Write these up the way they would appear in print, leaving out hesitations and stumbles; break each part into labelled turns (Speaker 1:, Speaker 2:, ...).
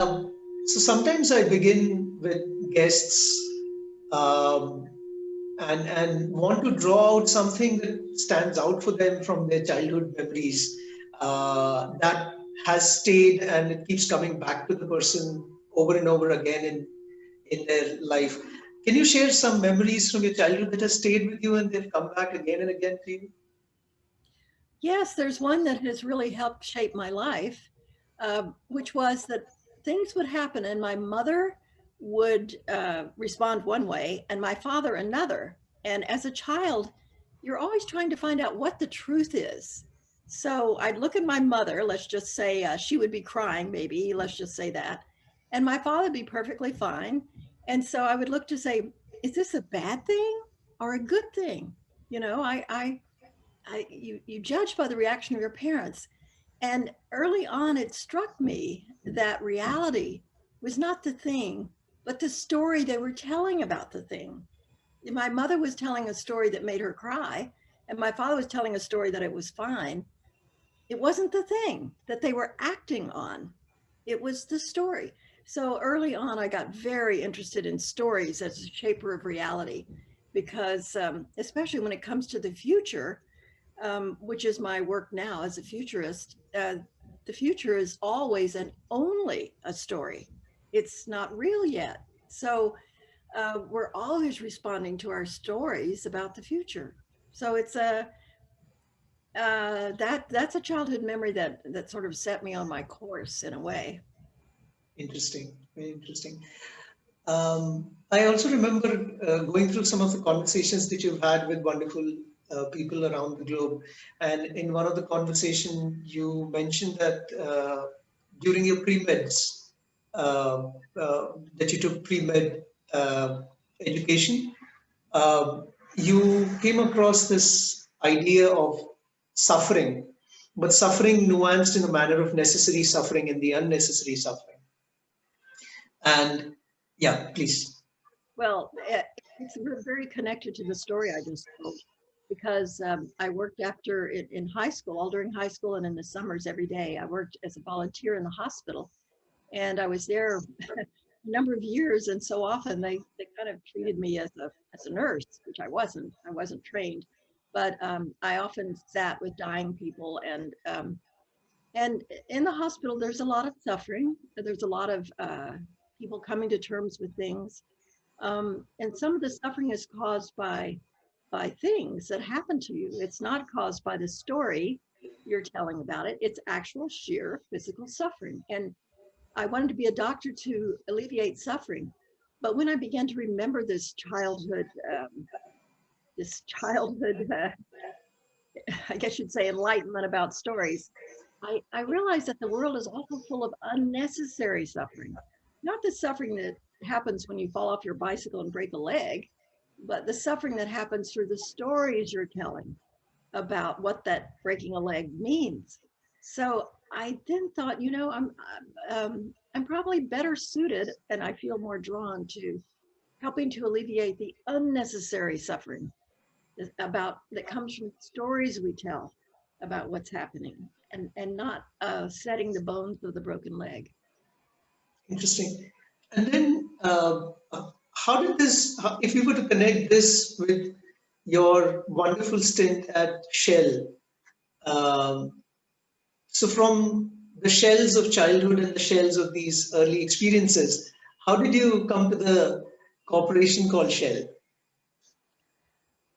Speaker 1: So sometimes I begin with guests um, and want to draw out something that stands out for them from their childhood memories that has stayed and it keeps coming back to the person over and over again in their life. Can you share some memories from your childhood that has stayed with you and they've come back again and again to you?
Speaker 2: Yes, there's one that has really helped shape my life, which was that things would happen and my mother would respond one way and my father another. And as a child, you're always trying to find out what the truth is. So I'd look at my mother, let's just say she would be crying, maybe, let's just say that. And my father would be perfectly fine. And so I would look to say, is this a bad thing or a good thing? You know, you judge by the reaction of your parents. And early on, it struck me that reality was not the thing, but the story they were telling about the thing. My mother was telling a story that made her cry, and my father was telling a story that it was fine. It wasn't the thing that they were acting on, it was the story. So early on, I got very interested in stories as a shaper of reality because, especially when it comes to the future, which is my work now as a futurist, the future is always and only a story. It's not real yet. So we're always responding to our stories about the future. So it's a that's a childhood memory that sort of set me on my course in a way.
Speaker 1: Interesting, very interesting. I also remember going through some of the conversations that you've had with wonderful people around the globe. And in one of the conversation, you mentioned that during your pre-meds, that you took pre-med education, uh, you came across this idea of suffering, but suffering nuanced in a manner of necessary suffering and the unnecessary suffering. And yeah, please.
Speaker 2: Well, it's very connected to the story I just told because I worked after it in high school, all during high school and in the summers every day. I worked as a volunteer in the hospital and I was there a number of years. And so often they kind of treated me as a nurse, which I wasn't. I wasn't trained, but I often sat with dying people and in the hospital, there's a lot of suffering. There's a lot of people coming to terms with things. And some of the suffering is caused by things that happen to you. It's not caused by the story you're telling about it. It's actual sheer physical suffering. And I wanted to be a doctor to alleviate suffering. But when I began to remember this childhood, I guess you'd say enlightenment about stories, I realized that the world is also full of unnecessary suffering. Not the suffering that happens when you fall off your bicycle and break a leg, but the suffering that happens through the stories you're telling about what that breaking a leg means. So I then thought, I'm probably better suited, and I feel more drawn to helping to alleviate the unnecessary suffering that comes from stories we tell about what's happening, and not setting the bones of the broken leg.
Speaker 1: Interesting. And then, how did this, if you were to connect this with your wonderful stint at Shell, um, so from the shells of childhood and the shells of these early experiences, how did you come to the corporation called Shell?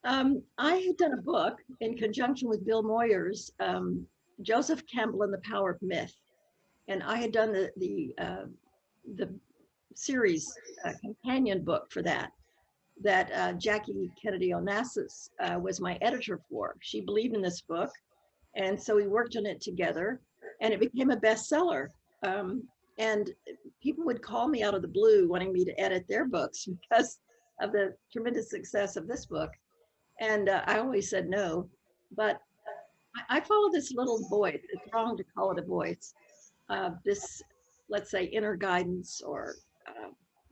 Speaker 2: I had done a book in conjunction with Bill Moyers, Joseph Campbell and the Power of Myth, and I had done the series companion book for that Jackie Kennedy Onassis was my editor for. She believed in this book, and so we worked on it together, and it became a bestseller. And people would call me out of the blue wanting me to edit their books because of the tremendous success of this book. And I always said no, but I follow this little voice. It's wrong to call it a voice. This, let's say, inner guidance, or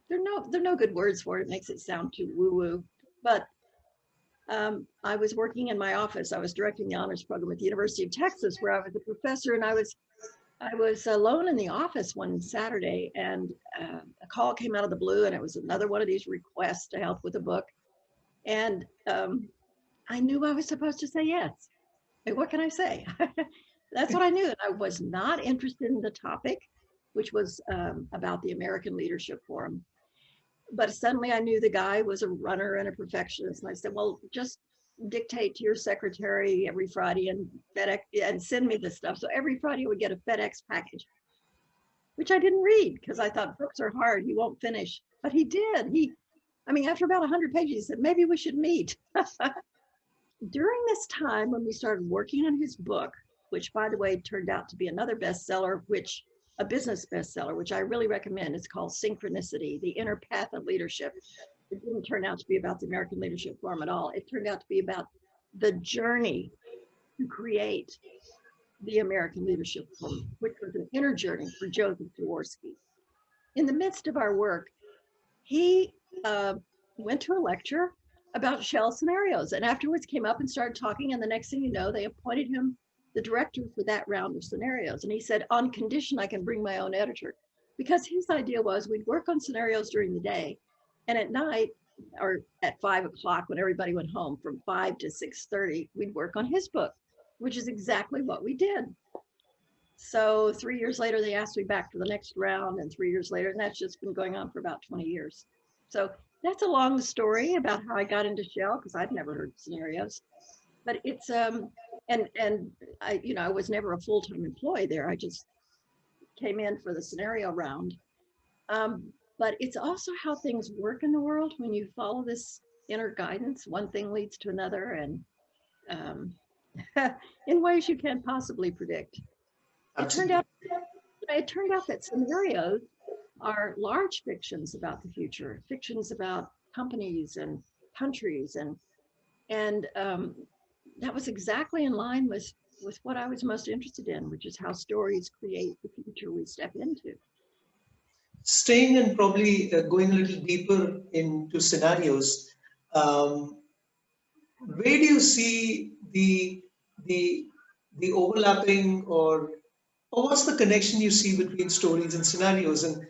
Speaker 2: there are no good words for it. It makes it sound too woo woo. But I was working in my office. I was directing the honors program at the University of Texas, where I was a professor, and I was I was alone in the office one Saturday, and a call came out of the blue, and it was another one of these requests to help with a book. And I knew I was supposed to say yes. Like, what can I say? That's what I knew. And I was not interested in the topic, which was about the American Leadership Forum. But suddenly I knew the guy was a runner and a perfectionist. And I said, well, just dictate to your secretary every Friday and FedEx and send me this stuff. So every Friday I would get a FedEx package, which I didn't read because I thought books are hard. He won't finish. But he did. I mean, after about 100 pages, he said, maybe we should meet. During this time, when we started working on his book, which, by the way, turned out to be another bestseller, a business bestseller, which I really recommend. It's called Synchronicity, The Inner Path of Leadership. It didn't turn out to be about the American Leadership Forum at all. It turned out to be about the journey to create the American Leadership Forum, which was an inner journey for Joseph Jaworski. In the midst of our work, he went to a lecture about shell scenarios, and afterwards came up and started talking, and the next thing you know, they appointed him the director for that round of scenarios. And he said, on condition I can bring my own editor, because his idea was we'd work on scenarios during the day, and at night, or at 5 o'clock when everybody went home, from 5 to 6:30, we'd work on his book, which is exactly what we did. So 3 years later, they asked me back for the next round, and 3 years later, and that's just been going on for about 20 years. So that's a long story about how I got into Shell, because I'd never heard of scenarios. But it's and I was never a full-time employee there. I just came in for the scenario round. But it's also how things work in the world when you follow this inner guidance. One thing leads to another, and in ways you can't possibly predict. It turned out that scenarios are large fictions about the future, fictions about companies and countries, and that was exactly in line with what I was most interested in, which is how stories create the future we step into.
Speaker 1: Staying and probably going a little deeper into scenarios, where do you see the overlapping, or what's the connection you see between stories and scenarios, and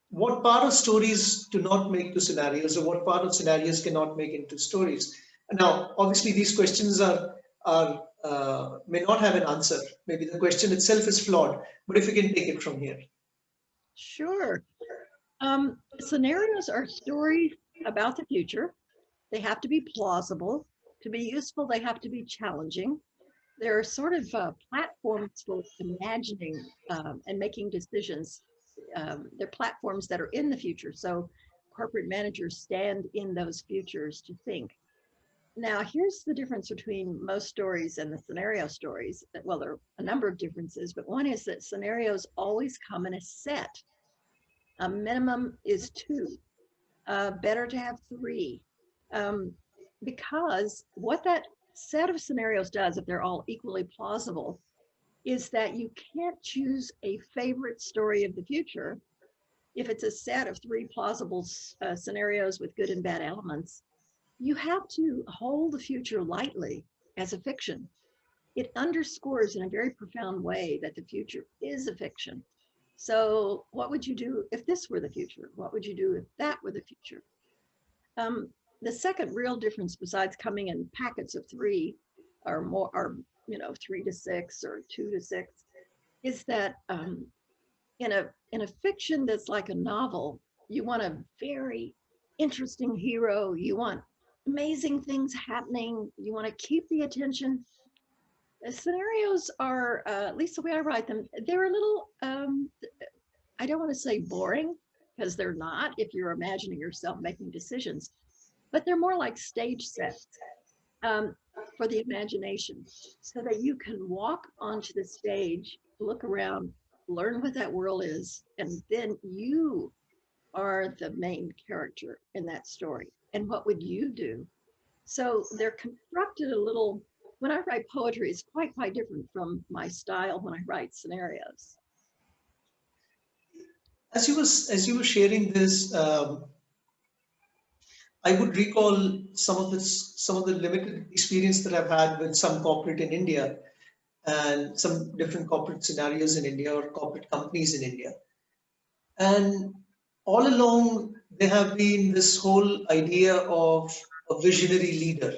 Speaker 1: what part of stories do not make to scenarios, or what part of scenarios cannot make into stories? Now, obviously, these questions may not have an answer. Maybe the question itself is flawed, but if you can take it from here.
Speaker 2: Sure. Scenarios are stories about the future. They have to be plausible. To be useful, they have to be challenging. They're sort of platforms for imagining and making decisions. They're platforms that are in the future. So corporate managers stand in those futures to think. Now, here's the difference between most stories and the scenario stories. Well, there are a number of differences, but one is that scenarios always come in a set. A minimum is 2. Better to have 3. Because what that set of scenarios does, if they're all equally plausible, is that you can't choose a favorite story of the future. If it's a set of 3 plausible scenarios with good and bad elements, you have to hold the future lightly as a fiction. It underscores in a very profound way that the future is a fiction. So what would you do if this were the future? What would you do if that were the future? The second real difference, besides coming in packets of 3 or more, or 3 to 6 or 2 to 6, is that in a fiction that's like a novel, you want a very interesting hero. You want amazing things happening. You want to keep the attention. The scenarios are, at least the way I write them, they're a little, I don't want to say boring, because they're not if you're imagining yourself making decisions, but they're more like stage sets for the imagination, so that you can walk onto the stage, look around, learn what that world is, and then you are the main character in that story. And what would you do? So they're constructed a little. When I write poetry, it's quite different from my style when I write scenarios.
Speaker 1: As you were sharing this, I would recall some of the limited experience that I've had with some corporate in India, and some different corporate scenarios in India or corporate companies in India. And all along, there have been this whole idea of a visionary leader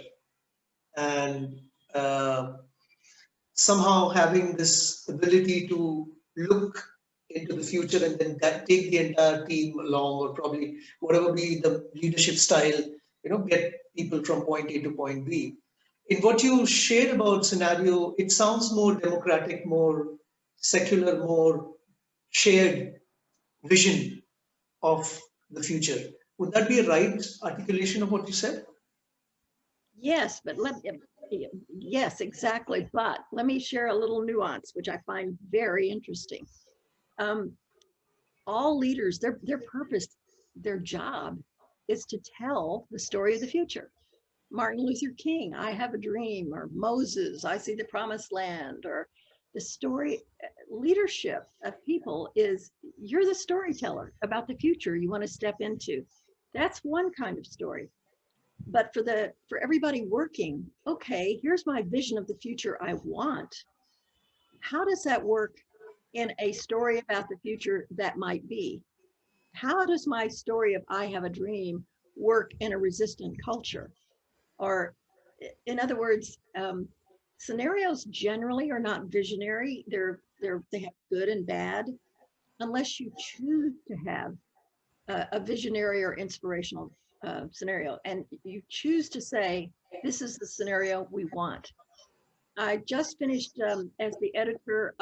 Speaker 1: and somehow having this ability to look into the future and then take the entire team along, or probably whatever be the leadership style, get people from point A to point B. In what you shared about scenario, it sounds more democratic, more secular, more shared vision of the future. Would that be a right articulation of what you said?
Speaker 2: Yes, but yes, exactly. But let me share a little nuance, which I find very interesting. All leaders, their purpose, their job is to tell the story of the future. Martin Luther King, I have a dream, or Moses, I see the promised land, or the story. Leadership of people is, you're the storyteller about the future you want to step into. That's one kind of story. But for everybody working, okay, here's my vision of the future I want. How does that work in a story about the future that might be? How does my story of I have a dream work in a resistant culture? Or in other words, scenarios generally are not visionary. They have good and bad, unless you choose to have a visionary or inspirational scenario, and you choose to say, this is the scenario we want. I just finished as the editor,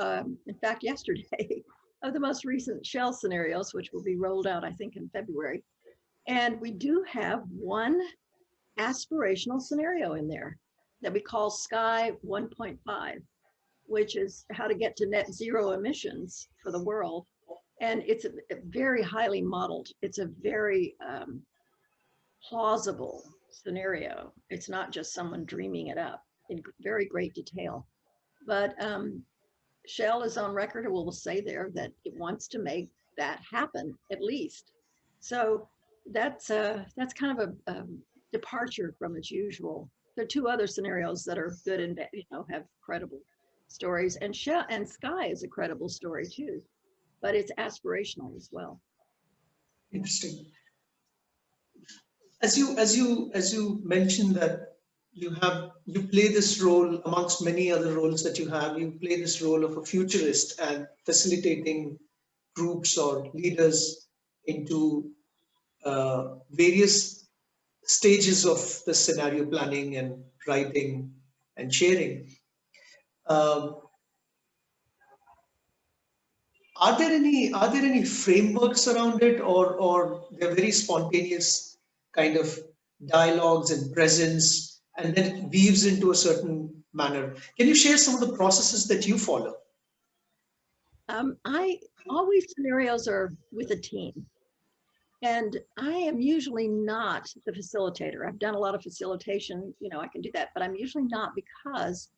Speaker 2: in fact, yesterday, of the most recent Shell scenarios, which will be rolled out, I think, in February. And we do have one aspirational scenario in there that we call Sky 1.5, which is how to get to net zero emissions for the world. And it's a very highly modeled. It's a very plausible scenario. It's not just someone dreaming it up in very great detail. But Shell is on record, and will say there that it wants to make that happen at least. So that's kind of a departure from its usual. There are two other scenarios that are good and bad, have credible stories, and Shell and Sky is a credible story too, but it's aspirational as well.
Speaker 1: Interesting. As you mentioned that you play this role amongst many other roles that you have. You play this role of a futurist and facilitating groups or leaders into various stages of the scenario planning and writing and sharing. Are there any frameworks around it, or they're very spontaneous kind of dialogues and presence, and then it weaves into a certain manner? Can you share some of the processes that you follow?
Speaker 2: Always scenarios are with a team. And I am usually not the facilitator. I've done a lot of facilitation, I can do that, but I'm usually not, because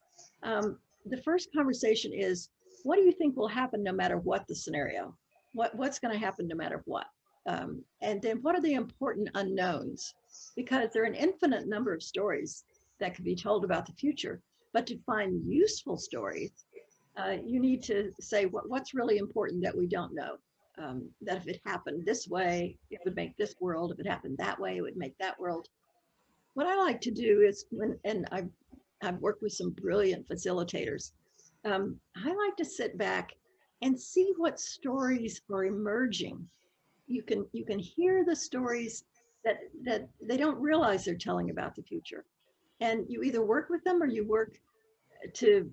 Speaker 2: the first conversation is, what do you think will happen no matter what the scenario? What's going to happen no matter what? And then what are the important unknowns? Because there are an infinite number of stories that could be told about the future, but to find useful stories, you need to say what's really important that we don't know. That if it happened this way, it would make this world. If it happened that way, it would make that world. What I like to do is, and I've worked with some brilliant facilitators, I like to sit back and see what stories are emerging. You can hear the stories that they don't realize they're telling about the future, and you either work with them or you work to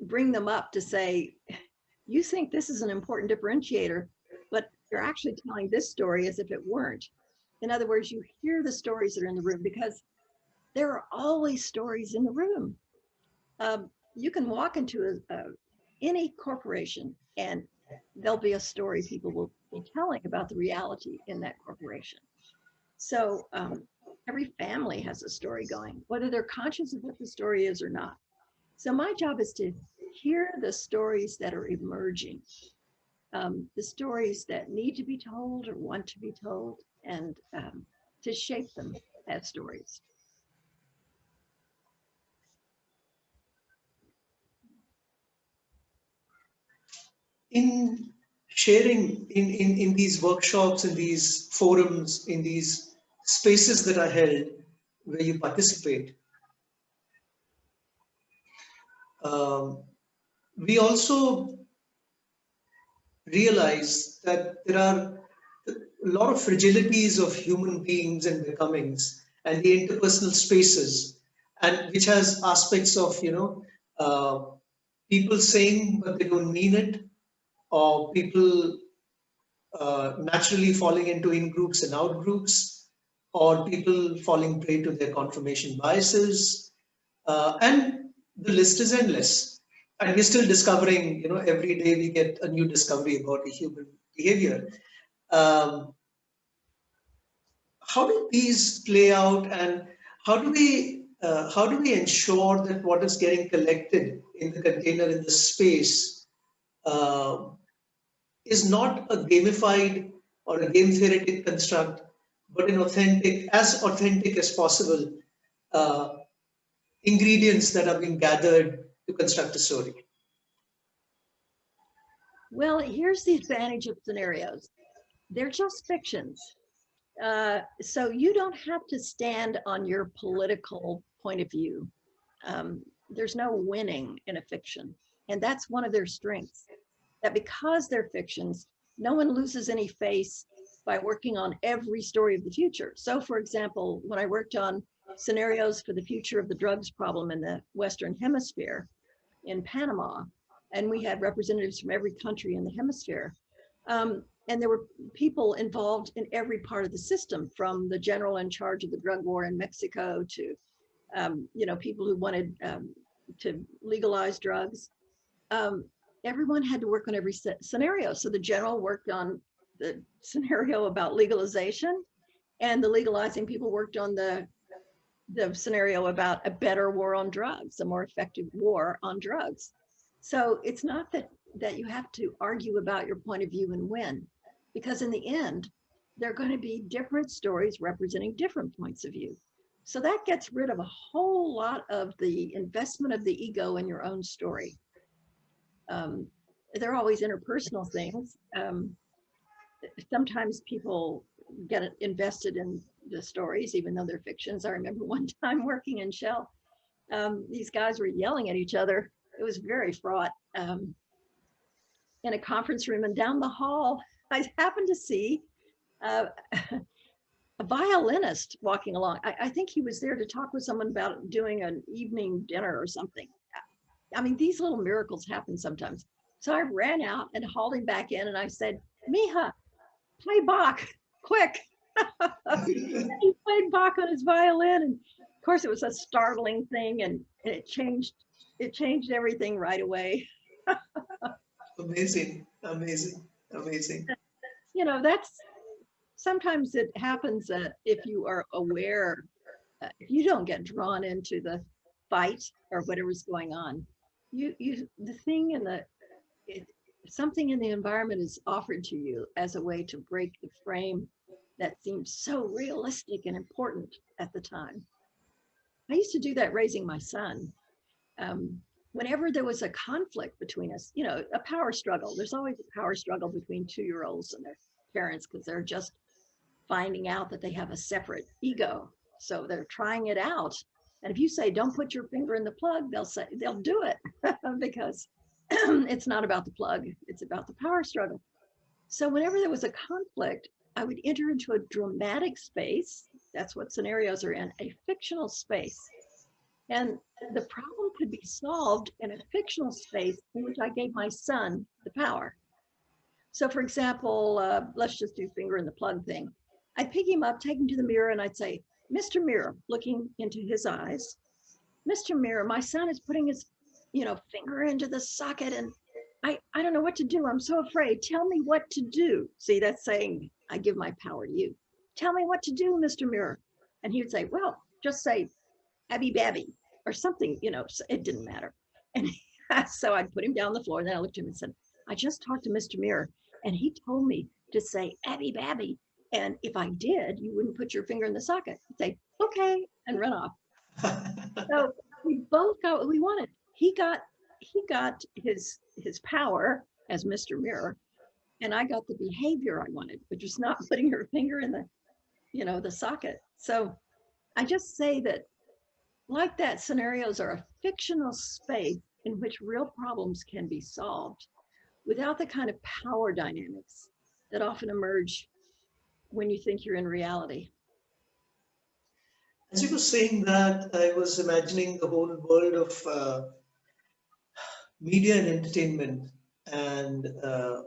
Speaker 2: bring them up to say, you think this is an important differentiator, but you're actually telling this story as if it weren't. In other words, you hear the stories that are in the room, because there are always stories in the room. You can walk into any corporation and there'll be a story people will be telling about the reality in that corporation. So every family has a story going, whether they're conscious of what the story is or not. So my job is to hear the stories that are emerging, the stories that need to be told or want to be told, and to shape them as stories.
Speaker 1: in sharing in these workshops, in these forums, in these spaces that are held where you participate, we also realize that there are a lot of fragilities of human beings and becomings and the interpersonal spaces, and which has aspects of, people saying but they don't mean it, or people naturally falling into in groups and out groups, or people falling prey to their confirmation biases, and the list is endless. And we're still discovering, every day we get a new discovery about the human behavior. Um, how do these play out, and how do we ensure that what is getting collected in the container, in the space, uh, is not a gamified or a game theoretic construct, but an authentic as possible, uh, ingredients that are being gathered to construct a story?
Speaker 2: Well, here's the advantage of scenarios. They're just fictions. So you don't have to stand on your political point of view. There's no winning in a fiction. And that's one of their strengths, that because they're fictions, no one loses any face by working on every story of the future. So for example, when I worked on scenarios for the future of the drugs problem in the Western Hemisphere in Panama, and we had representatives from every country in the hemisphere, and there were people involved in every part of the system, from the general in charge of the drug war in Mexico to, people who wanted to legalize drugs. Everyone had to work on every scenario. So the general worked on the scenario about legalization, and the legalizing people worked on the scenario about a better war on drugs, a more effective war on drugs. So it's not that you have to argue about your point of view and win, because in the end, there are going to be different stories representing different points of view. So that gets rid of a whole lot of the investment of the ego in your own story. There are always interpersonal things. Sometimes people get invested in the stories, even though they're fictions. I remember one time working in Shell, these guys were yelling at each other. It was very fraught. In a conference room, and down the hall, I happened to see a violinist walking along. I think he was there to talk with someone about doing an evening dinner or something. I mean, these little miracles happen sometimes. So I ran out and hauled him back in, and I said, "Mija, play Bach, quick." He played Bach on his violin, and of course it was a startling thing, and it changed everything right away.
Speaker 1: Amazing, amazing, amazing.
Speaker 2: That's sometimes it happens that if you are aware, if you don't get drawn into the fight or whatever's going on, the thing something in the environment is offered to you as a way to break the frame that seems so realistic and important at the time. I used to do that raising my son. Whenever there was a conflict between us, a power struggle, there's always a power struggle between 2-year-olds and their parents, because they're just finding out that they have a separate ego. So they're trying it out. And if you say, "Don't put your finger in the plug," they'll do it because it's not about the plug, it's about the power struggle. So whenever there was a conflict, I would enter into a dramatic space. That's what scenarios are in, a fictional space. And the problem could be solved in a fictional space in which I gave my son the power. So for example, let's just do finger in the plug thing. I'd pick him up, take him to the mirror, and I'd say, "Mr. Mirror," looking into his eyes, "Mr. Mirror, my son is putting his, finger into the socket, and I don't know what to do. I'm so afraid. Tell me what to do." See, that's saying, I give my power to you. "Tell me what to do, Mr. Mirror." And he would say, "Well, just say, Abby Babby," or something, it didn't matter. And so I'd put him down on the floor, and then I looked at him and said, "I just talked to Mr. Mirror, and he told me to say Abby Babby. And if I did, you wouldn't put your finger in the socket." I'd say, "Okay," and run off. So we both got what we wanted. He got his power, as Mr. Mirror, and I got the behavior I wanted, which was not putting her finger in the, the socket. So I just say that, like that, scenarios are a fictional space in which real problems can be solved without the kind of power dynamics that often emerge when you think you're in reality.
Speaker 1: As you were saying that, I was imagining the whole world of media and entertainment, and the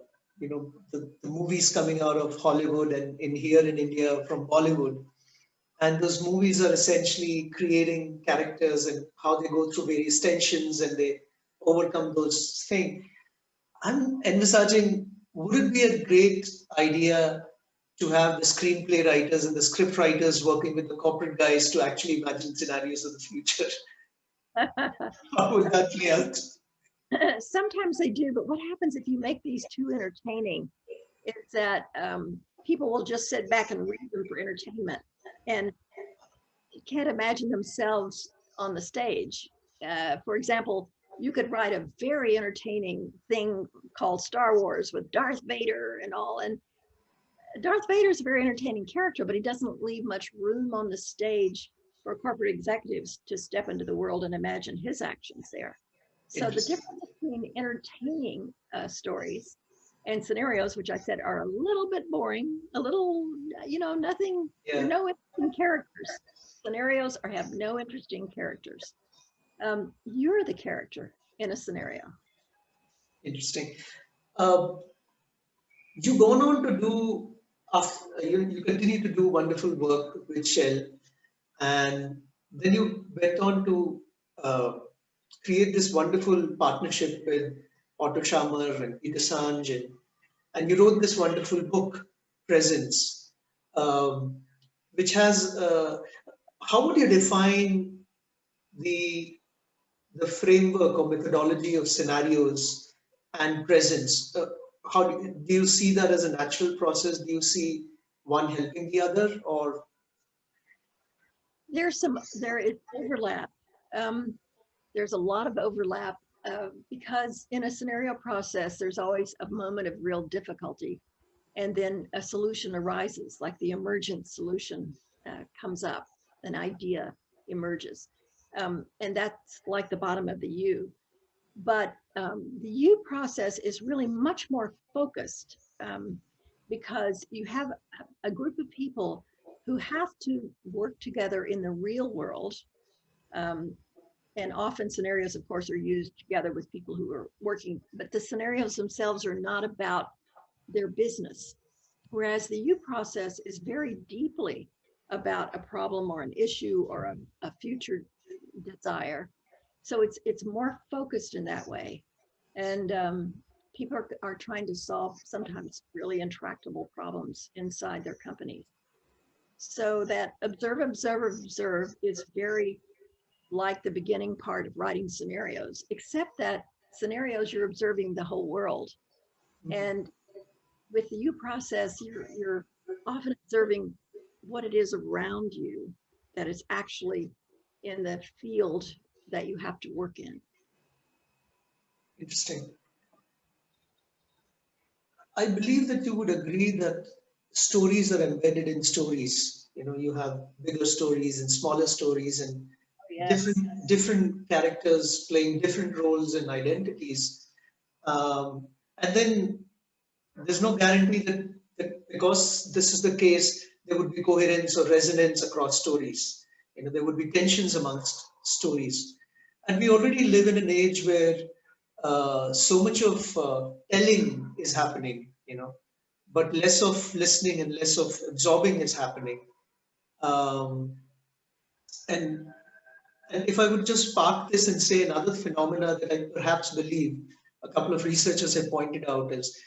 Speaker 1: movies coming out of Hollywood and in here in India from Bollywood. And those movies are essentially creating characters and how they go through various tensions and they overcome those things. I'm envisaging, would it be a great idea to have the screenplay writers and the script writers working with the corporate guys to actually imagine scenarios of the future? How would that play out?
Speaker 2: Sometimes they do, but what happens if you make these too entertaining is that people will just sit back and read them for entertainment and can't imagine themselves on the stage. For example, you could write a very entertaining thing called Star Wars with Darth Vader and all, and Darth Vader is a very entertaining character, but he doesn't leave much room on the stage for corporate executives to step into the world and imagine his actions there. So the difference between entertaining stories and scenarios, which I said are a little bit boring, a little, nothing, no interesting characters. Scenarios have no interesting characters. You're the character in a scenario.
Speaker 1: Interesting. You've gone on to do, you continue to do wonderful work with Shell, and then you went on to create this wonderful partnership with Otto Scharmer and Peter Senge, and you wrote this wonderful book, Presence, which has, how would you define the framework or methodology of scenarios and presence? How do you see that as a natural process? Do you see one helping the other, or?
Speaker 2: There is overlap. There's a lot of overlap because in a scenario process, there's always a moment of real difficulty, and then a solution arises, like the emergent solution comes up, an idea emerges. And that's like the bottom of the U. But the U process is really much more focused because you have a group of people who have to work together in the real world. And often scenarios, of course, are used together with people who are working, but the scenarios themselves are not about their business. Whereas the U process is very deeply about a problem or an issue or a future desire. So it's more focused in that way. And people are trying to solve sometimes really intractable problems inside their companies. So that observe, observe, observe is very like the beginning part of writing scenarios, except that scenarios, you're observing the whole world. And with the U process, you're often observing what it is around you that is actually in the field that you have to work in.
Speaker 1: Interesting. I believe that you would agree that stories are embedded in stories. You have bigger stories and smaller stories, and different characters playing different roles and identities. And then there's no guarantee that because this is the case, there would be coherence or resonance across stories. There would be tensions amongst stories. And we already live in an age where so much of telling is happening, but less of listening and less of absorbing is happening. And if I would just park this and say another phenomena that I perhaps believe a couple of researchers have pointed out is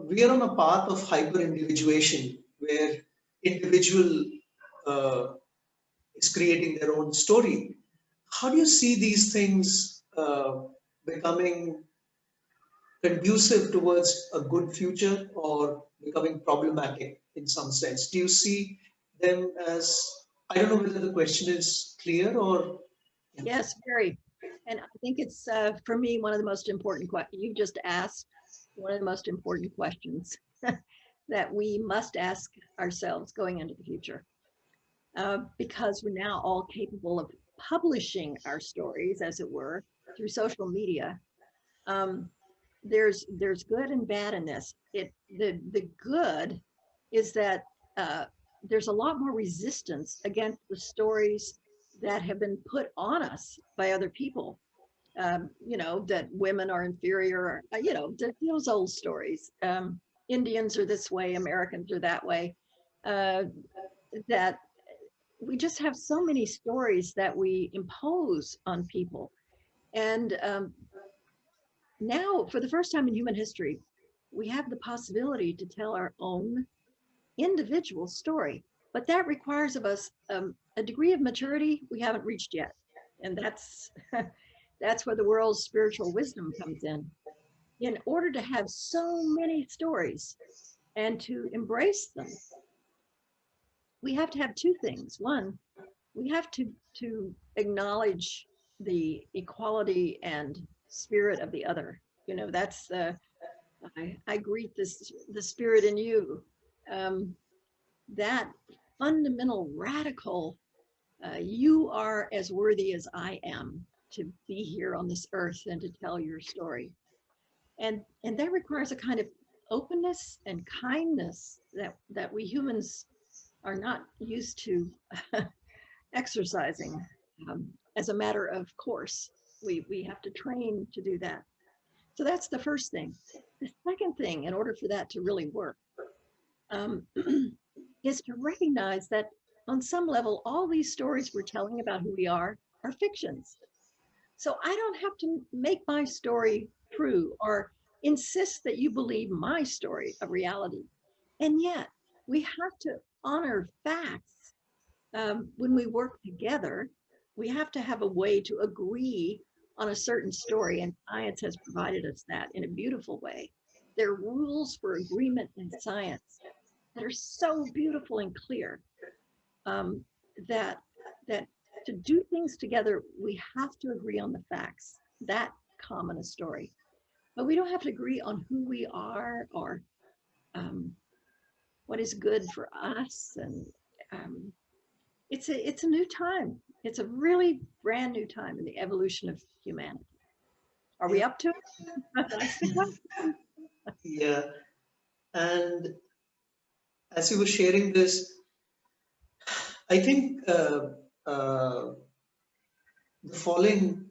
Speaker 1: we are on a path of hyper-individuation where individual is creating their own story. How do you see these things becoming conducive towards a good future or becoming problematic in some sense? Do you see them as, I don't know whether the question is clear or.
Speaker 2: Yes, very. And I think it's, for me, one of the most important questions. You just asked one of the most important questions that we must ask ourselves going into the future. Because we're now all capable of publishing our stories, as it were, through social media. There's good and bad in this. The good is that there's a lot more resistance against the stories that have been put on us by other people. You know, that women are inferior, you know, those old stories. Indians are this way, Americans are that way. That we just have so many stories that we impose on people. And now, for the first time in human history, we have the possibility to tell our own individual story. But that requires of us a degree of maturity we haven't reached yet. And that's that's where the world's spiritual wisdom comes in. In order to have so many stories and to embrace them, we have to have two things. One, we have to acknowledge the equality and spirit of the other. You know, that's I greet the spirit in you. That fundamental, radical, you are as worthy as I am to be here on this earth and to tell your story. And that requires a kind of openness and kindness that we humans are not used to exercising as a matter of course. We have to train to do that. So that's the first thing. The second thing, in order for that to really work, is to recognize that on some level, all these stories we're telling about who we are fictions. So I don't have to make my story true or insist that you believe my story of reality. And yet we have to honor facts. When we work together, we have to have a way to agree on a certain story, and science has provided us that in a beautiful way. There are rules for agreement in science that are so beautiful and clear, that to do things together, we have to agree on the facts that common a story. But we don't have to agree on who we are or what is good for us. And it's a new time. It's a really brand new time in the evolution of humanity. Are we up to it?
Speaker 1: Yeah. And as you were sharing this, I think the following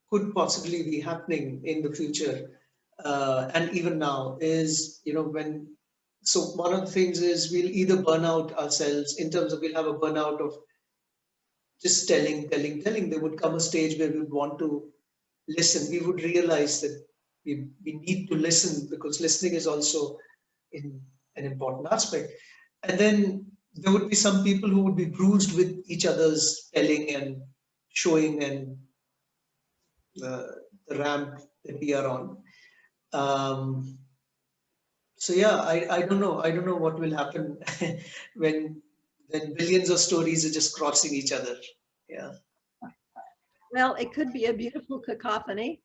Speaker 1: could possibly be happening in the future, and even now is, you know, so one of the things is we'll either burn out ourselves in terms of we'll have a burnout of just telling. There would come a stage where we would want to listen. We would realize that we need to listen, because listening is also an important aspect. And then there would be some people who would be bruised with each other's telling and showing and the ramp that we are on. So yeah, I don't know. I don't know what will happen when billions of stories are just crossing each other. Yeah.
Speaker 2: Well, it could be a beautiful cacophony,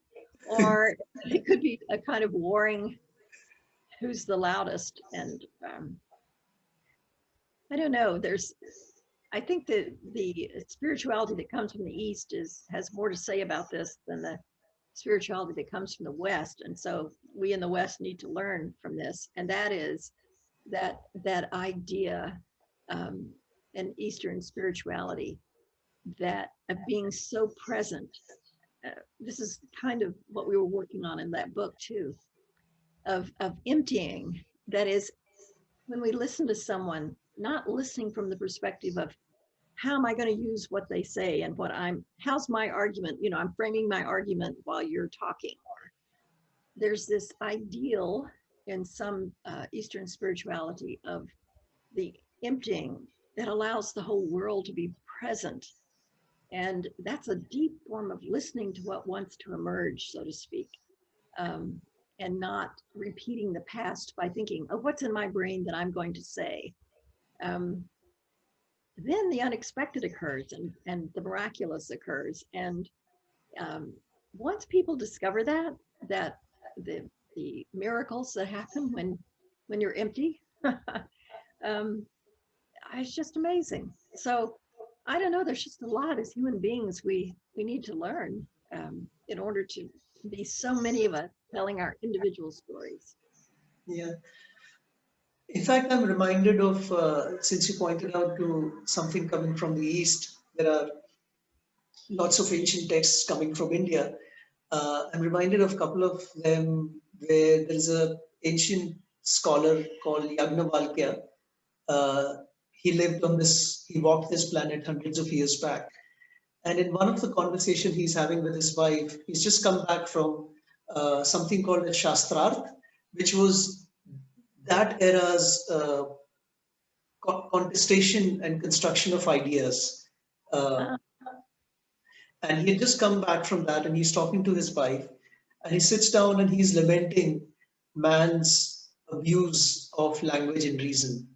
Speaker 2: or it could be a kind of warring, who's the loudest. And I don't know. I think that the spirituality that comes from the East has more to say about this than the spirituality that comes from the West. And so we in the West need to learn from this. And that is that idea in Eastern spirituality, that of being so present. This is kind of what we were working on in that book too, of emptying. That is, when we listen to someone, not listening from the perspective of how am I going to use what they say and how's my argument, you know, I'm framing my argument while you're talking. Or there's this ideal in some Eastern spirituality of the emptying that allows the whole world to be present. And that's a deep form of listening to what wants to emerge, so to speak, and not repeating the past by thinking, oh, what's in my brain that I'm going to say? Then the unexpected occurs and the miraculous occurs. And once people discover that the miracles that happen when you're empty, um, it's just amazing. So I don't know. There's just a lot as human beings we need to learn in order to be so many of us telling our individual stories.
Speaker 1: Yeah. In fact, I'm reminded of, since you pointed out to something coming from the East, there are lots of ancient texts coming from India. I'm reminded of a couple of them where there's a ancient scholar called Yagnavalkya. Uh, he lived on this, he walked this planet hundreds of years back. And in one of the conversation he's having with his wife, he's just come back from something called a Shastrarth, which was that era's contestation and construction of ideas. Uh,
Speaker 2: Uh,
Speaker 1: and he had just come back from that, and he's talking to his wife, and he sits down and he's lamenting man's abuse of language and reason.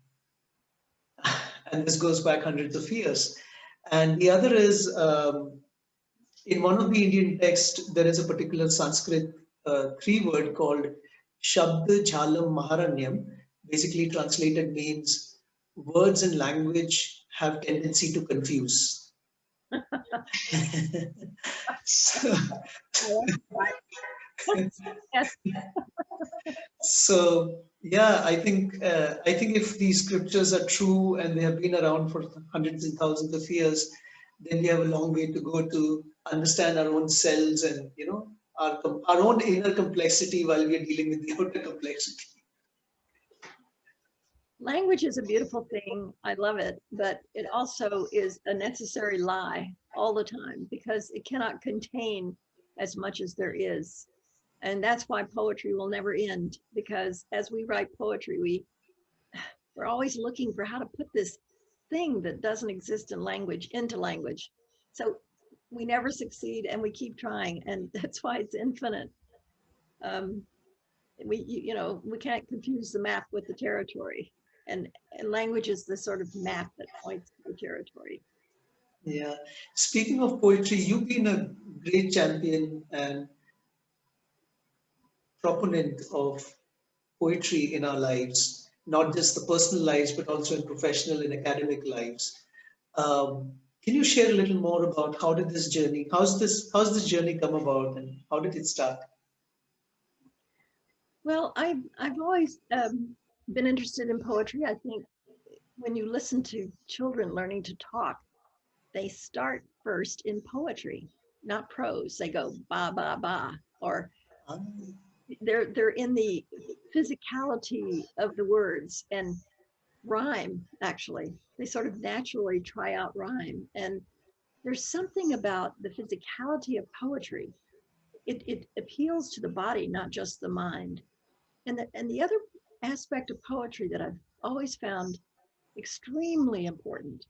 Speaker 1: And this goes back hundreds of years. And the other is, in one of the Indian texts, there is a particular Sanskrit three-word called Shabda Jhalam Maharanyam. Basically translated means words and language have tendency to confuse. so,
Speaker 2: yes.
Speaker 1: so yeah, I think if these scriptures are true and they have been around for hundreds and thousands of years, then we have a long way to go to understand our own selves and our own inner complexity while we are dealing with the outer complexity.
Speaker 2: Language is a beautiful thing. I love it, but it also is a necessary lie all the time because it cannot contain as much as there is. And that's why poetry will never end, because as we write poetry, we're always looking for how to put this thing that doesn't exist in language into language. So we never succeed and we keep trying, and that's why it's infinite. Um, we can't confuse the map with the territory, and language is the sort of map that points to the territory.
Speaker 1: Yeah. Speaking of poetry, you've been a great champion and proponent of poetry in our lives, not just the personal lives, but also in professional and academic lives. Can you share a little more about how did this journey, how's this journey come about, and how did it start?
Speaker 2: Well, I've always been interested in poetry. I think when you listen to children learning to talk, they start first in poetry, not prose. They go ba ba ba, or
Speaker 1: Um,
Speaker 2: they're in the physicality of the words and rhyme. Actually, they sort of naturally try out rhyme, and there's something about the physicality of poetry. It appeals to the body, not just the mind. And the other aspect of poetry that I've always found extremely important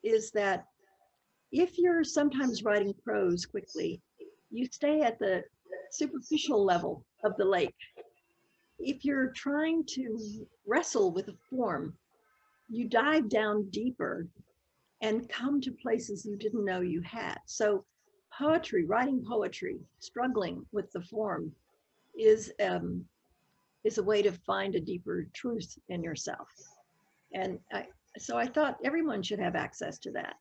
Speaker 2: is that if you're sometimes writing prose quickly, you stay at the superficial level of the lake. If you're trying to wrestle with a form, you dive down deeper and come to places you didn't know you had. So poetry, writing poetry, struggling with the form is a way to find a deeper truth in yourself. And so I thought everyone should have access to that.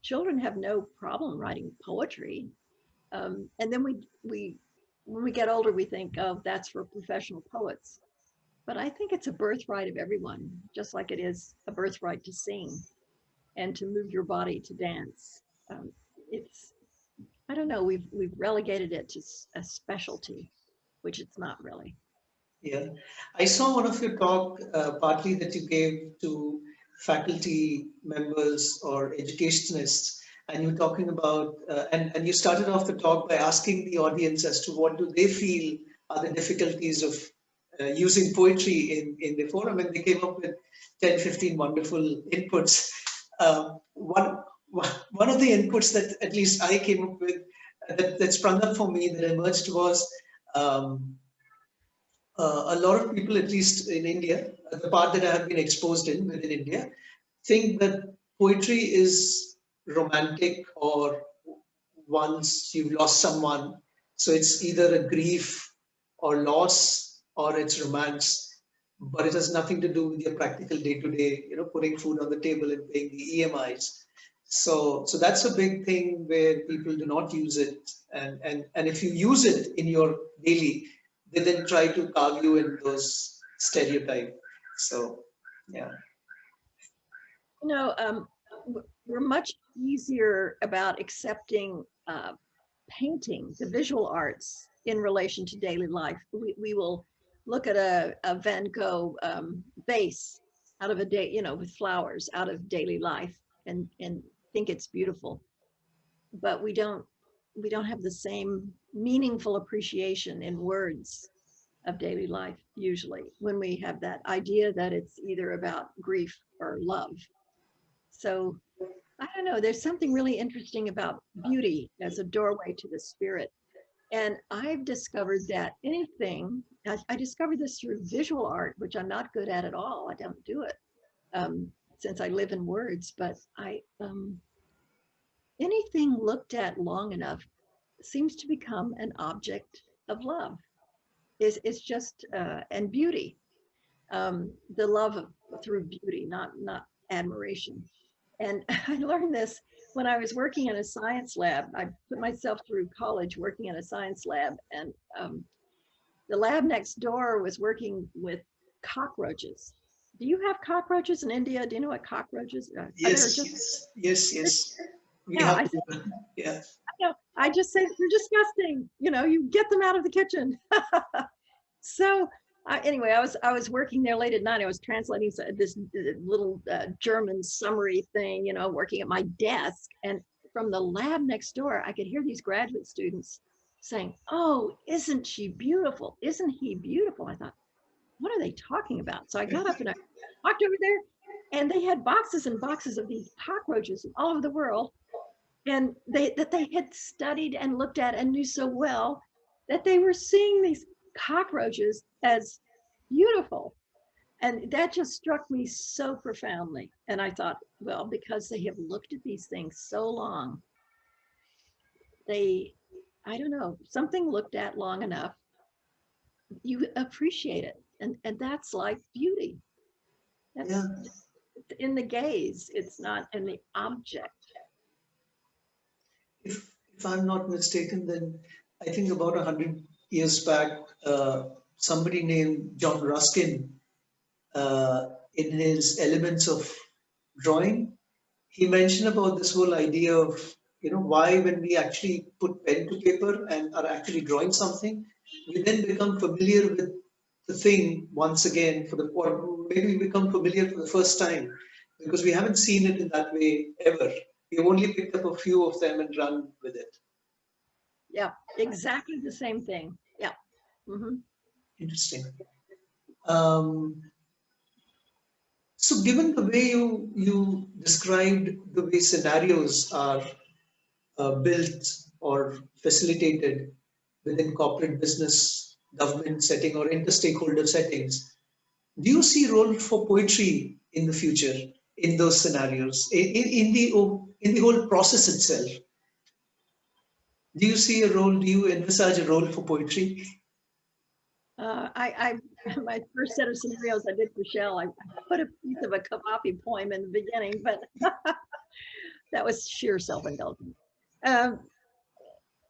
Speaker 2: Children have no problem writing poetry. And then we, when we get older, we think, oh, that's for professional poets. But I think it's a birthright of everyone, just like it is a birthright to sing and to move your body to dance. It's, I don't know, we've relegated it to a specialty, which it's not really.
Speaker 1: Yeah, I saw one of your talk, partly that you gave to faculty members or educationists, and you were talking about, and you started off the talk by asking the audience as to what do they feel are the difficulties of using poetry in the forum, and they came up with 10, 15 wonderful inputs. One of the inputs that at least I came up with that sprung up for me that emerged was, a lot of people, at least in India, the part that I have been exposed in within India, think that poetry is romantic, or once you've lost someone, So it's either a grief or loss or it's romance, but it has nothing to do with your practical day-to-day, putting food on the table and paying the EMIs. So that's a big thing where people do not use it. And if you use it in your daily, they then try to carve you in those stereotypes. So, yeah.
Speaker 2: We're much easier about accepting painting, the visual arts, in relation to daily life. We will look at a Van Gogh vase out of a day, with flowers out of daily life, and think it's beautiful, but we don't have the same meaningful appreciation in words of daily life usually when we have that idea that it's either about grief or love. So I don't know, there's something really interesting about beauty as a doorway to the spirit. And I've discovered that I discovered this through visual art, which I'm not good at all. I don't do it since I live in words, but anything looked at long enough seems to become an object of love. It's just, and beauty, the love through beauty, not admiration. And I learned this when I was working in a science lab. I put myself through college working in a science lab, and the lab next door was working with cockroaches. Do you have cockroaches in India? Do you know what cockroaches are?
Speaker 1: Yes.
Speaker 2: Yeah,
Speaker 1: yeah.
Speaker 2: I just say they're disgusting. You get them out of the kitchen. So anyway, I was working there late at night. I was translating this little German summary thing, working at my desk. And from the lab next door, I could hear these graduate students saying, "Oh, isn't she beautiful? Isn't he beautiful?" I thought, what are they talking about? So I got up and I walked over there, and they had boxes and boxes of these cockroaches all over the world. And they had studied and looked at and knew so well that they were seeing these cockroaches as beautiful. And that just struck me so profoundly. And I thought, well, because they have looked at these things so long, I don't know, something looked at long enough, you appreciate it. And that's like beauty. That's in the gaze, it's not in the object.
Speaker 1: If I'm not mistaken, then I think about 100 years back, somebody named John Ruskin, in his Elements of Drawing, he mentioned about this whole idea of, why when we actually put pen to paper and are actually drawing something, we then become familiar with the thing once again or maybe we become familiar for the first time because we haven't seen it in that way ever. We've only picked up a few of them and run with it.
Speaker 2: Yeah, exactly the same thing. Yeah. Mm-hmm.
Speaker 1: Interesting. So given the way you described the way scenarios are built or facilitated within corporate business, government setting or inter-stakeholder settings, do you see a role for poetry in the future in those scenarios, in the whole process itself? Do you see a role, do you envisage a role for poetry?
Speaker 2: My first set of scenarios I did for Shell, I put a piece of a Kavafi poem in the beginning, but that was sheer self-indulgence.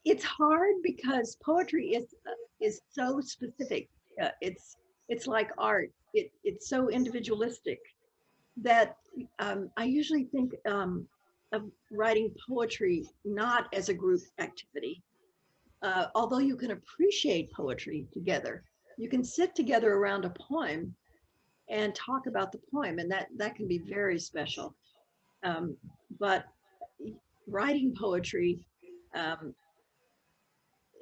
Speaker 2: It's hard because poetry is so specific. It's like art. It's so individualistic that I usually think of writing poetry not as a group activity. Although you can appreciate poetry together, you can sit together around a poem and talk about the poem, and that can be very special. But writing poetry,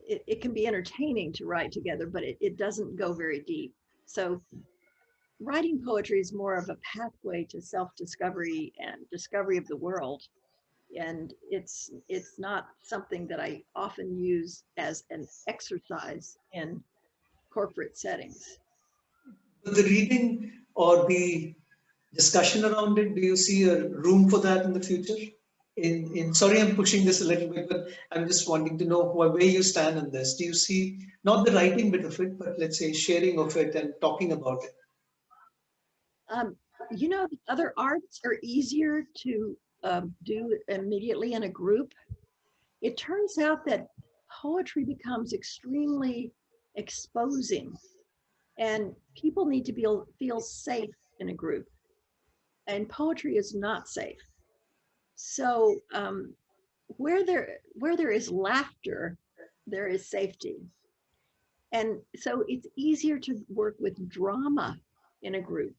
Speaker 2: it can be entertaining to write together, but it doesn't go very deep. So writing poetry is more of a pathway to self-discovery and discovery of the world. And it's not something that I often use as an exercise in corporate settings.
Speaker 1: The reading or the discussion around it, do you see a room for that in the future? sorry, I'm pushing this a little bit, but I'm just wanting to know where you stand on this. Do you see not the writing bit of it, but let's say sharing of it and talking about it?
Speaker 2: You know, the other arts are easier to do immediately in a group. It turns out that poetry becomes extremely exposing, and people need to feel safe in a group, and poetry is not safe. So where there is laughter, there is safety. And so it's easier to work with drama in a group,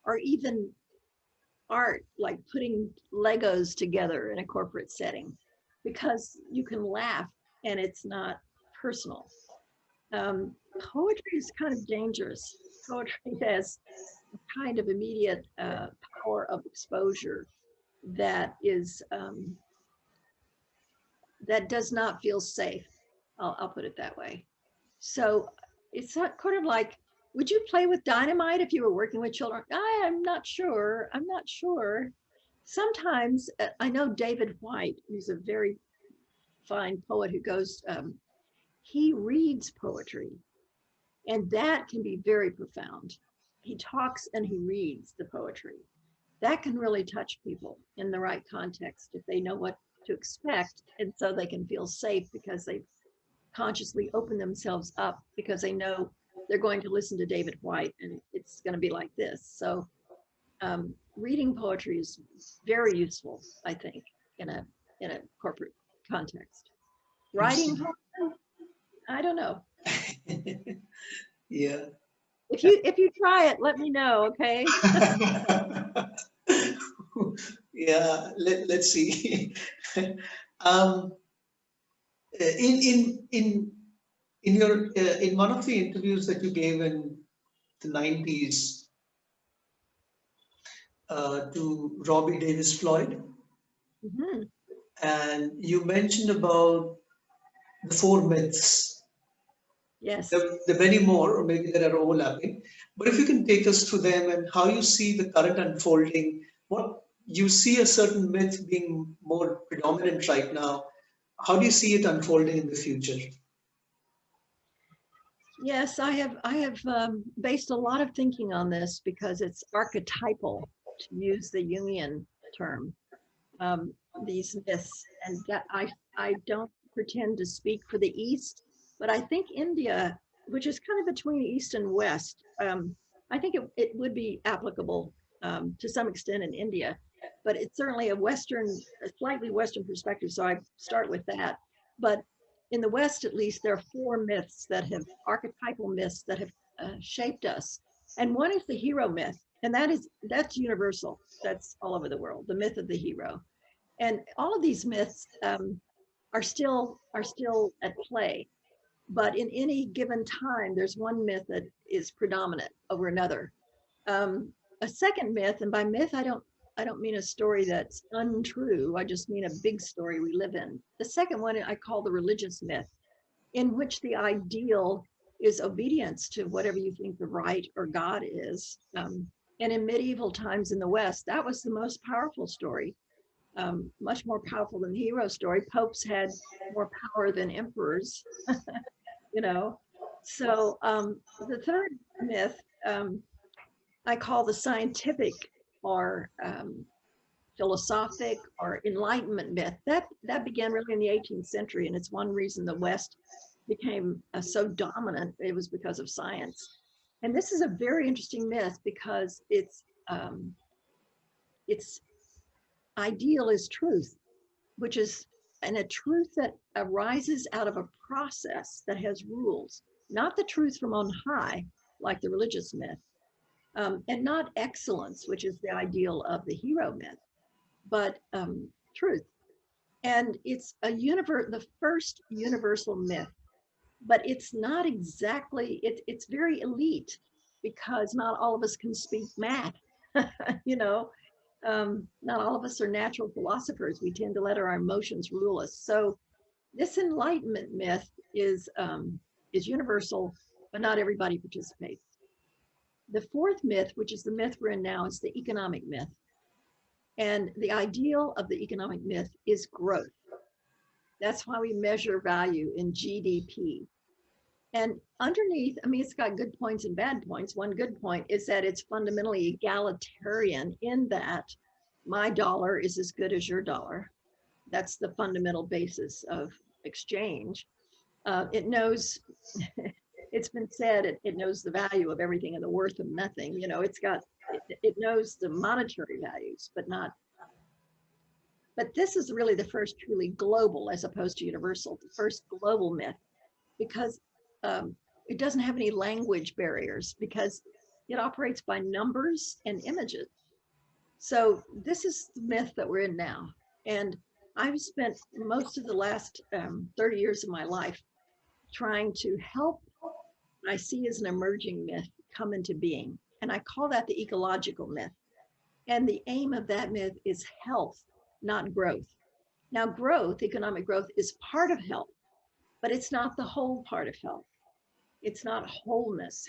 Speaker 2: or even art, like putting Legos together in a corporate setting, because you can laugh and it's not personal. Poetry is kind of dangerous. Poetry has a kind of immediate power of exposure that is that does not feel safe. I'll put it that way. So it's not kind of like, would you play with dynamite if you were working with children? I'm not sure. I'm not sure. Sometimes I know David White, who's a very fine poet who goes, he reads poetry, and that can be very profound. He talks and he reads the poetry. That can really touch people in the right context if they know what to expect, and so they can feel safe because they've consciously open themselves up because they know they're going to listen to David White and it's going to be like this. So reading poetry is very useful, I think, in a corporate context. Writing poetry, I don't know.
Speaker 1: Yeah.
Speaker 2: If you try it, let me know, okay?
Speaker 1: Yeah, let's see. um, in your in one of the interviews that you gave in the 90s to Robbie Davis Floyd,
Speaker 2: Mm-hmm.
Speaker 1: and you mentioned about the four myths.
Speaker 2: Yes.
Speaker 1: There are many more, or maybe there are overlapping. But if you can take us through them and how you see the current unfolding, what you see a certain myth being more predominant right now, how do you see it unfolding in the future?
Speaker 2: Yes, I have based a lot of thinking on this because it's archetypal, to use the Jungian term. These myths, and that I don't pretend to speak for the East, but I think India, which is kind of between East and West, I think it would be applicable to some extent in India, but it's certainly a slightly Western perspective. So I start with that. But in the West, at least, there are four myths that have archetypal myths that have shaped us, and one is the hero myth, and that's universal. That's all over the world. The myth of the hero. And all of these myths are still at play, but in any given time, there's one myth that is predominant over another. A second myth, and by myth I don't mean a story that's untrue. I just mean a big story we live in. The second one I call the religious myth, in which the ideal is obedience to whatever you think the right or God is. And in medieval times in the West, that was the most powerful story. Much more powerful than the hero story. Popes had more power than emperors, you know. So the third myth I call the scientific or philosophic or enlightenment myth. That began really in the 18th century, and it's one reason the West became so dominant. It was because of science. And this is a very interesting myth because its ideal is truth, which is a truth that arises out of a process that has rules, not the truth from on high, like the religious myth, and not excellence, which is the ideal of the hero myth, but truth. And it's the first universal myth, but it's not exactly, it's very elite because not all of us can speak math, you know. Not all of us are natural philosophers. We tend to let our emotions rule us. So this enlightenment myth is universal, but not everybody participates. The fourth myth, which is the myth we're in now, is the economic myth. And the ideal of the economic myth is growth. That's why we measure value in GDP. And underneath, I mean, it's got good points and bad points. One good point is that it's fundamentally egalitarian in that my dollar is as good as your dollar. That's the fundamental basis of exchange. It knows, it's been said, it knows the value of everything and the worth of nothing. You know, it knows the monetary values, but this is really the first truly global as opposed to universal, the first global myth, because it doesn't have any language barriers because it operates by numbers and images. So this is the myth that we're in now. And I've spent most of the last 30 years of my life trying to help what I see as an emerging myth come into being. And I call that the ecological myth. And the aim of that myth is health, not growth. Now, growth, economic growth, is part of health, but it's not the whole part of health. It's not wholeness.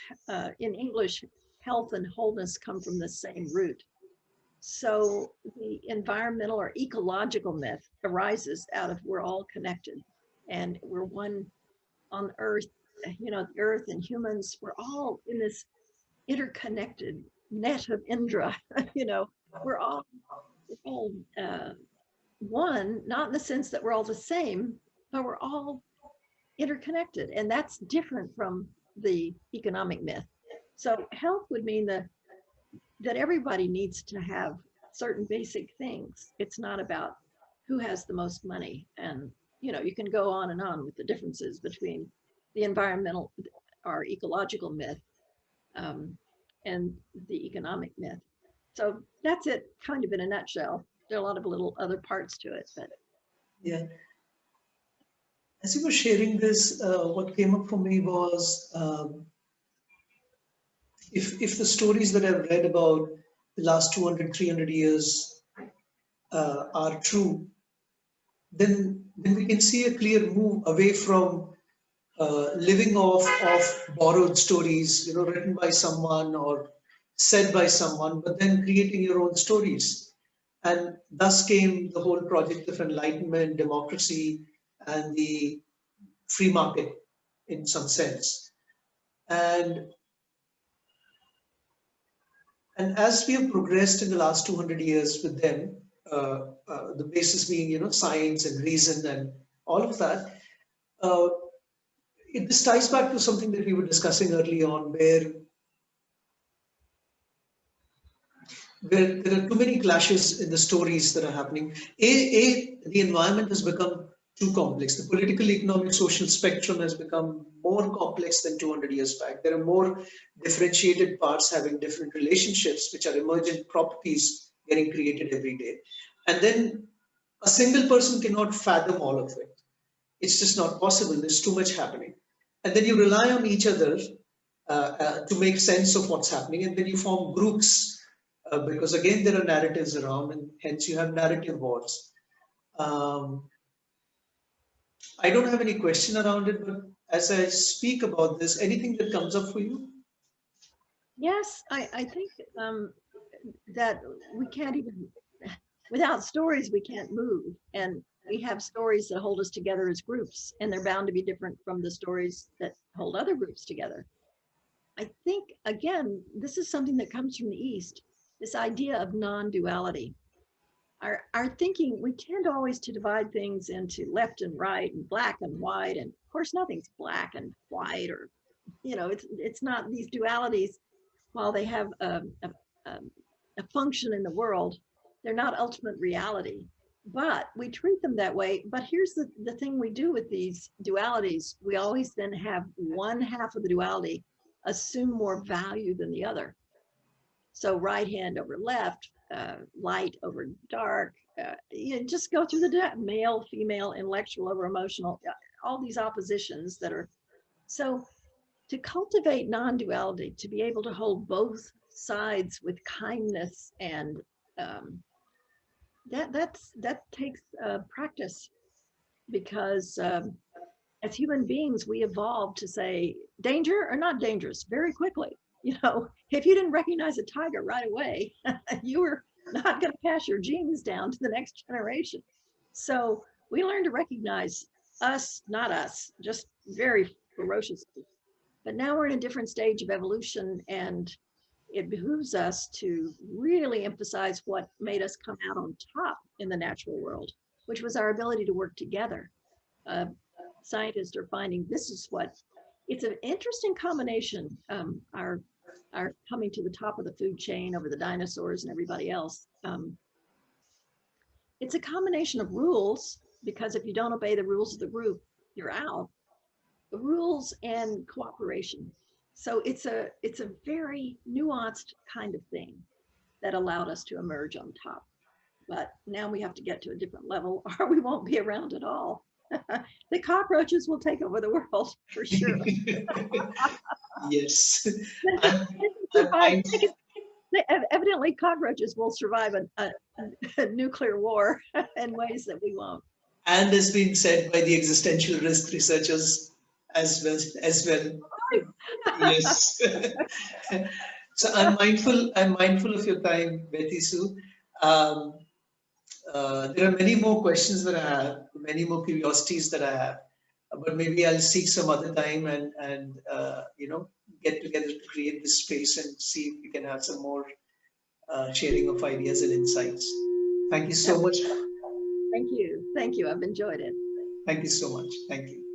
Speaker 2: In English, health and wholeness come from the same root. So the environmental or ecological myth arises out of we're all connected and we're one on Earth, you know, the Earth and humans, we're all in this interconnected net of Indra, you know, we're all one, not in the sense that we're all the same, but we're all interconnected. And that's different from the economic myth. So health would mean that everybody needs to have certain basic things. It's not about who has the most money. And, you know, you can go on and on with the differences between the environmental or ecological myth and the economic myth. So that's it kind of in a nutshell. There are a lot of little other parts to it, but.
Speaker 1: Yeah. As you were sharing this, what came up for me was if the stories that I've read about the last 200, 300 years are true, then we can see a clear move away from living off of borrowed stories, you know, written by someone or said by someone, but then creating your own stories. And thus came the whole project of enlightenment, democracy, and the free market in some sense. And as we have progressed in the last 200 years with them, the basis being, you know, science and reason and all of that, this ties back to something that we were discussing early on, where there are too many clashes in the stories that are happening. The environment has become too complex. The political, economic, social spectrum has become more complex than 200 years back. There are more differentiated parts having different relationships, which are emergent properties getting created every day. And then a single person cannot fathom all of it. It's just not possible. There's too much happening. And then you rely on each other to make sense of what's happening. And then you form groups because, again, there are narratives around, and hence you have narrative wars. I don't have any question around it, but as I speak about this, anything that comes up for you?
Speaker 2: Yes, I think that we can't even, without stories, we can't move. And we have stories that hold us together as groups, and they're bound to be different from the stories that hold other groups together. I think, again, this is something that comes from the East, this idea of non-duality. Our thinking, we tend always to divide things into left and right and black and white. And of course, nothing's black and white, or, you know, it's not these dualities. While they have a function in the world, they're not ultimate reality, but we treat them that way. But here's the thing we do with these dualities. We always then have one half of the duality assume more value than the other. So right hand over left, light over dark, you know, just go through the male, female, intellectual over emotional, all these oppositions that are. So to cultivate non-duality, to be able to hold both sides with kindness, and that takes practice, because as human beings, we evolved to say danger or not dangerous very quickly. You know, if you didn't recognize a tiger right away, you were not going to pass your genes down to the next generation. So we learn to recognize us, not us, just very ferociously. But now we're in a different stage of evolution, and it behooves us to really emphasize what made us come out on top in the natural world, which was our ability to work together. Scientists are finding this is what, it's an interesting combination. Our coming to the top of the food chain over the dinosaurs and everybody else. It's a combination of rules, because if you don't obey the rules of the group, you're out. The rules and cooperation. So it's a very nuanced kind of thing that allowed us to emerge on top. But now we have to get to a different level, or we won't be around at all. The cockroaches will take over the world for sure.
Speaker 1: Yes.
Speaker 2: Evidently, cockroaches will survive a nuclear war in ways that we won't.
Speaker 1: And has been said by the existential risk researchers as well. Yes. So I'm mindful of your time, Betty Sue. There are many more questions that I have, many more curiosities that I have, but maybe I'll seek some other time and get together to create this space and see if we can have some more sharing of ideas and insights. Thank you so much.
Speaker 2: Thank you. Thank you. I've enjoyed it.
Speaker 1: Thank you so much. Thank you.